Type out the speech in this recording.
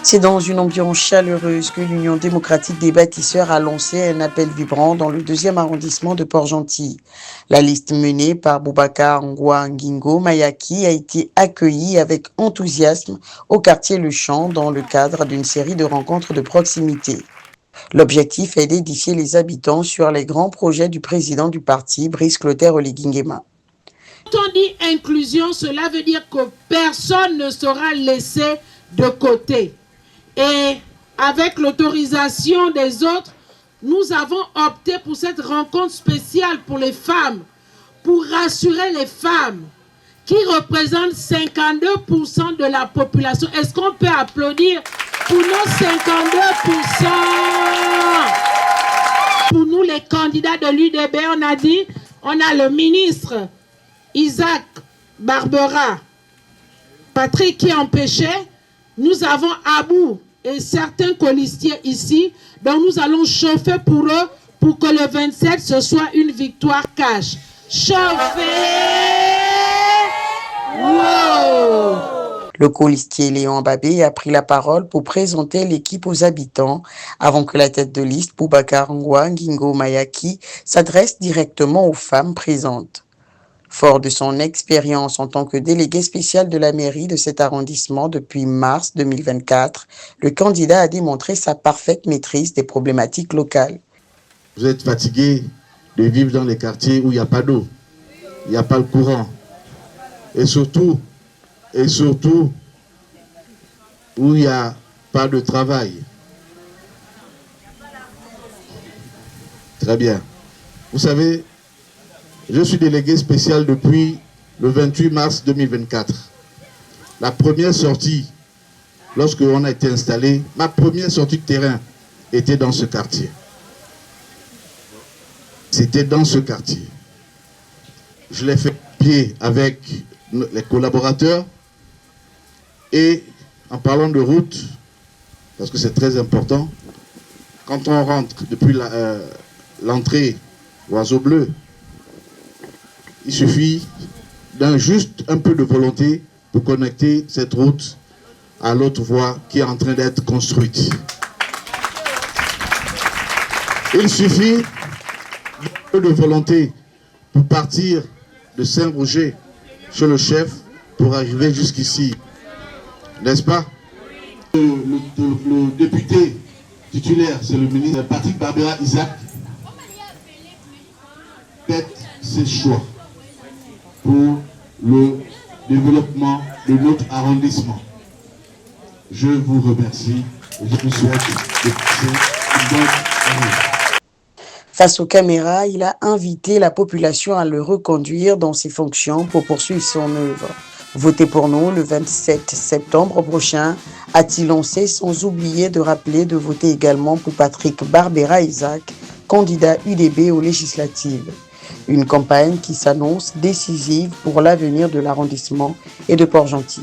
C'est dans une ambiance chaleureuse que l'Union démocratique des bâtisseurs a lancé un appel vibrant dans le 2e arrondissement de Port-Gentil. La liste menée par Boubacar Ngingo Mayaki a été accueillie avec enthousiasme au quartier Le Champ dans le cadre d'une série de rencontres de proximité. L'objectif est d'édifier les habitants sur les grands projets du président du parti, Brice Clotaire Oligui-Nguema. Quand on dit inclusion, cela veut dire que personne ne sera laissé de côté. Et avec l'autorisation des autres, nous avons opté pour cette rencontre spéciale pour les femmes, pour rassurer les femmes qui représentent 52% de la population. Est-ce qu'on peut applaudir pour nos 52%? Pour nous, les candidats de l'UDB, on a dit, on a le ministre Isaac Barbera, Patrick qui empêchait, nous avons Abou et certains colistiers ici, donc nous allons chauffer pour eux pour que le 27 ce soit une victoire cash. Chauffer! Wow! Le colistier Léon Babé a pris la parole pour présenter l'équipe aux habitants avant que la tête de liste Boubacar Ngingo Mayaki s'adresse directement aux femmes présentes. Fort de son expérience en tant que délégué spécial de la mairie de cet arrondissement depuis mars 2024, le candidat a démontré sa parfaite maîtrise des problématiques locales. Vous êtes fatigué de vivre dans les quartiers où il n'y a pas d'eau, il n'y a pas le courant, et surtout, où il n'y a pas de travail. Très bien. Vous savez, je suis délégué spécial depuis le 28 mars 2024. La première sortie, lorsque on a été installé, ma première sortie de terrain était dans ce quartier. C'était dans ce quartier. Je l'ai fait pied avec les collaborateurs et en parlant de route, parce que c'est très important, quand on rentre depuis l'entrée Oiseau Bleu, il suffit d'un juste un peu de volonté pour connecter cette route à l'autre voie qui est en train d'être construite. Il suffit d'un peu de volonté pour partir de Saint-Roger chez le chef pour arriver jusqu'ici. N'est-ce pas? Le député titulaire, c'est le ministre Patrick Barbera Isaac. Faites ses choix pour le développement de notre arrondissement. Je vous remercie et je vous souhaite de passer une bonne année. Face aux caméras, il a invité la population à le reconduire dans ses fonctions pour poursuivre son œuvre. Votez pour nous le 27 septembre prochain, a-t-il lancé, sans oublier de rappeler de voter également pour Patrick Barbera Isaac, candidat UDB aux législatives. Une campagne qui s'annonce décisive pour l'avenir de l'arrondissement et de Port-Gentil.